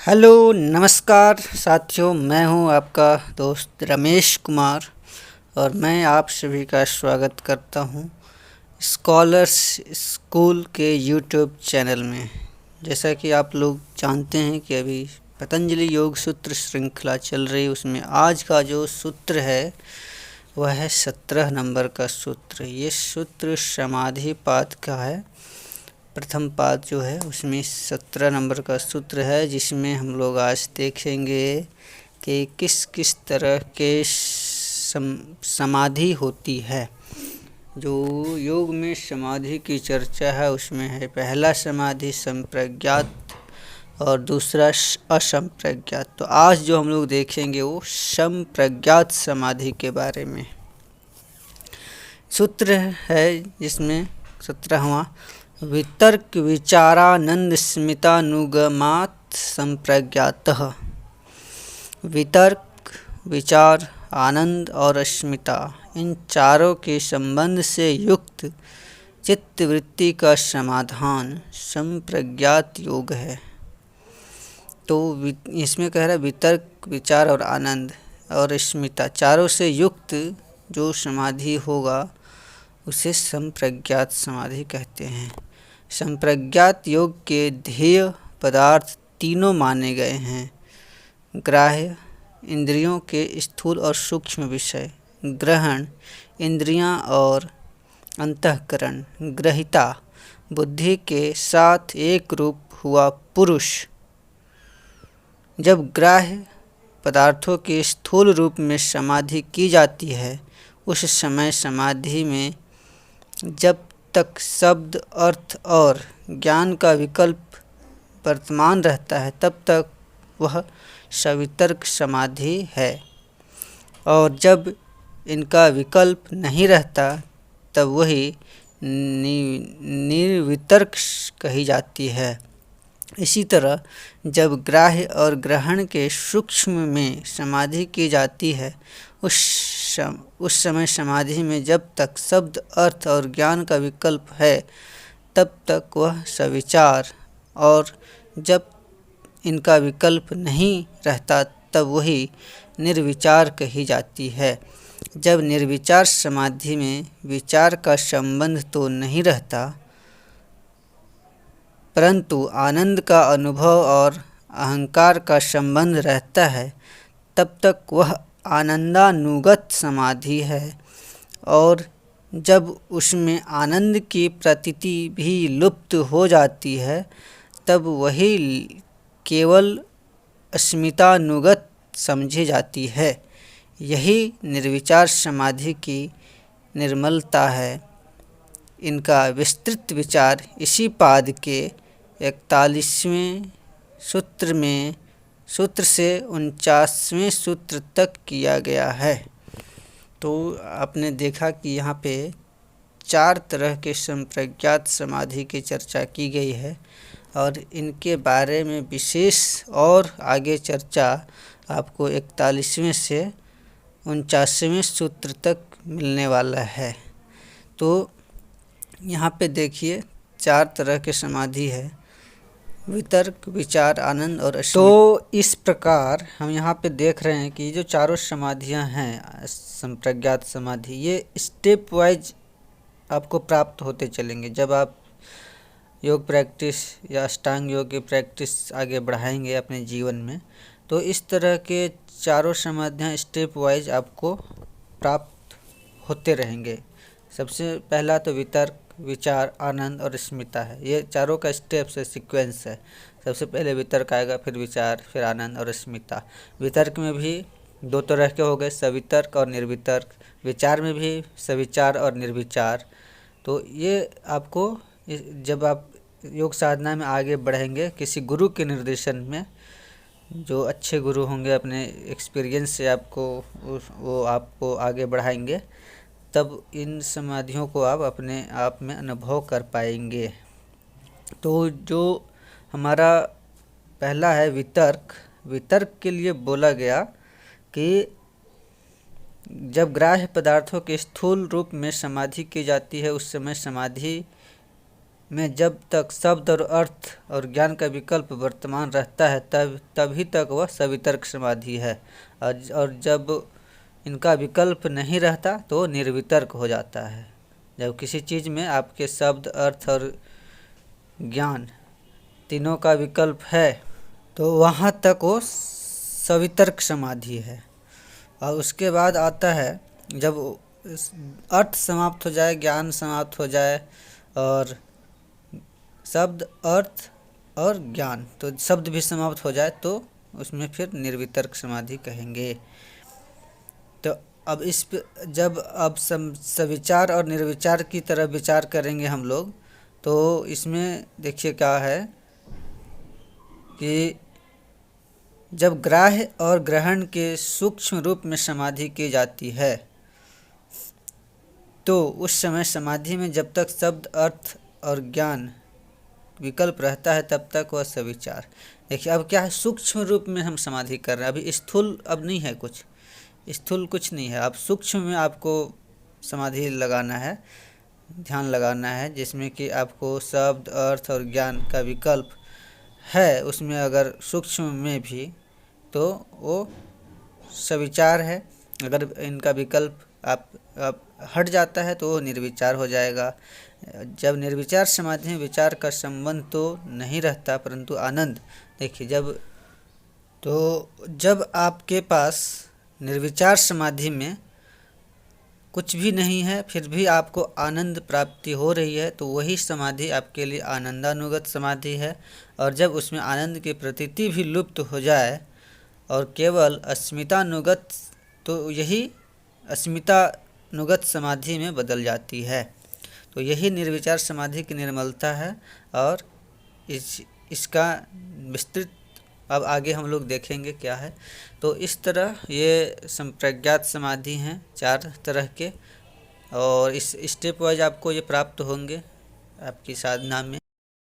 Hello नमस्कार साथियों, मैं हूं आपका दोस्त रमेश कुमार और मैं आप सभी का स्वागत करता हूं स्कॉलर्स स्कूल के यूट्यूब चैनल में। जैसा कि आप लोग जानते हैं कि अभी पतंजलि योग सूत्र श्रृंखला चल रही है, उसमें आज का जो सूत्र है वह है 17 नंबर का सूत्र। ये सूत्र समाधि पाद का है। प्रथम पाद जो है उसमें 17 नंबर का सूत्र है, जिसमें हम लोग आज देखेंगे कि किस किस तरह के समाधि होती है। जो योग में समाधि की चर्चा है उसमें है पहला समाधि संप्रज्ञात और दूसरा असंप्रज्ञात। तो आज जो हम लोग देखेंगे वो संप्रज्ञात समाधि के बारे में सूत्र है, जिसमें 17वां वितर्क विचारानंद स्मितानुगमात् संप्रज्ञातः। वितर्क, विचार, आनंद और अस्मिता, इन चारों के संबंध से युक्त चित्त वृत्ति का समाधान संप्रज्ञात योग है। तो इसमें कह रहा है वितर्क, विचार और आनंद और अस्मिता, चारों से युक्त जो समाधि होगा उसे संप्रज्ञात समाधि कहते हैं। संप्रज्ञात योग के ध्येय पदार्थ तीनों माने गए हैं: ग्राह्य, इंद्रियों के स्थूल और सूक्ष्म विषय; ग्रहण, इंद्रियां और अंतःकरण; ग्रहिता, बुद्धि के साथ एक रूप हुआ पुरुष। जब ग्राह्य पदार्थों के स्थूल रूप में समाधि की जाती है, उस समय समाधि में जब तक शब्द, अर्थ और ज्ञान का विकल्प वर्तमान रहता है तब तक वह सवितर्क समाधि है, और जब इनका विकल्प नहीं रहता तब वही निर्वितर्क कही जाती है। इसी तरह जब ग्राह्य और ग्रहण के सूक्ष्म में समाधि की जाती है, उस समय समाधि में जब तक शब्द, अर्थ और ज्ञान का विकल्प है तब तक वह सविचार, और जब इनका विकल्प नहीं रहता तब वही निर्विचार कही जाती है। जब निर्विचार समाधि में विचार का संबंध तो नहीं रहता, परंतु आनंद का अनुभव और अहंकार का संबंध रहता है, तब तक वह आनंदानुगत समाधि है। और जब उसमें आनंद की प्रतीति भी लुप्त हो जाती है तब वही केवल अस्मितानुगत समझी जाती है। यही निर्विचार समाधि की निर्मलता है। इनका विस्तृत विचार इसी पाद के 41वें सूत्र से 49वें सूत्र तक किया गया है। तो आपने देखा कि यहाँ पे 4 तरह के संप्रज्ञात समाधि की चर्चा की गई है, और इनके बारे में विशेष और आगे चर्चा आपको 41वें से 49वें सूत्र तक मिलने वाला है। तो यहाँ पे देखिए 4 तरह के समाधि है: वितर्क, विचार, आनंद और अस्मिता। तो इस प्रकार हम यहाँ पे देख रहे हैं कि जो चारों समाधियाँ हैं संप्रज्ञात समाधि, ये स्टेप वाइज आपको प्राप्त होते चलेंगे। जब आप योग प्रैक्टिस या अष्टांग योग की प्रैक्टिस आगे बढ़ाएंगे अपने जीवन में, तो इस तरह के चारों समाधियाँ स्टेप वाइज आपको प्राप्त होते रहेंगे। सबसे पहला तो वितर्क, विचार, आनंद और अस्मिता है। ये चारों का स्टेप्स है, सीक्वेंस है। सबसे पहले वितर्क आएगा, फिर विचार, फिर आनंद और अस्मिता। वितर्क में भी 2 तरह के हो गए, सवितर्क और निर्वितर्क। विचार में भी सविचार और निर्विचार। तो ये आपको जब आप योग साधना में आगे बढ़ेंगे किसी गुरु के निर्देशन में, जो अच्छे गुरु होंगे, अपने एक्सपीरियंस से वो आपको आगे बढ़ाएंगे, तब इन समाधियों को आप अपने आप में अनुभव कर पाएंगे। तो जो हमारा पहला है वितर्क, वितर्क के लिए बोला गया कि जब ग्राह्य पदार्थों के स्थूल रूप में समाधि की जाती है, उस समय समाधि में जब तक शब्द और अर्थ और ज्ञान का विकल्प वर्तमान रहता है तभी तक वह सवितर्क समाधि है, और जब इनका विकल्प नहीं रहता तो निर्वितर्क हो जाता है। जब किसी चीज़ में आपके शब्द, अर्थ और ज्ञान तीनों का विकल्प है तो वहाँ तक वो सवितर्क समाधि है। और उसके बाद आता है जब अर्थ समाप्त हो जाए, ज्ञान समाप्त हो जाए और शब्द, अर्थ और ज्ञान, तो शब्द भी समाप्त हो जाए तो उसमें फिर निर्वितर्क समाधि कहेंगे। तो अब जब अब सविचार और निर्विचार की तरफ विचार करेंगे हम लोग, तो इसमें देखिए क्या है कि जब ग्राह्य और ग्रहण के सूक्ष्म रूप में समाधि की जाती है तो उस समय समाधि में जब तक शब्द, अर्थ और ज्ञान विकल्प रहता है तब तक वह सविचार। देखिए अब क्या है, सूक्ष्म रूप में हम समाधि कर रहे हैं, अभी स्थूल अब नहीं है, स्थूल कुछ नहीं है। अब सूक्ष्म में आपको समाधि लगाना है, ध्यान लगाना है, जिसमें कि आपको शब्द, अर्थ और ज्ञान का विकल्प है, उसमें अगर सूक्ष्म में भी तो वो सविचार है। अगर इनका विकल्प आप हट जाता है तो वो निर्विचार हो जाएगा। जब निर्विचार समाधि में विचार का संबंध तो नहीं रहता परंतु आनंद, देखिए जब आपके पास निर्विचार समाधि में कुछ भी नहीं है फिर भी आपको आनंद प्राप्ति हो रही है तो वही समाधि आपके लिए आनंदानुगत समाधि है। और जब उसमें आनंद की प्रतीति भी लुप्त हो जाए और केवल अस्मितानुगत, तो यही अस्मितानुगत समाधि में बदल जाती है। तो यही निर्विचार समाधि की निर्मलता है और इसका विस्तृत अब आगे हम लोग देखेंगे क्या है। तो इस तरह ये संप्रज्ञात समाधि हैं 4 तरह के, और इस स्टेप वाइज आपको ये प्राप्त होंगे आपकी साधना में।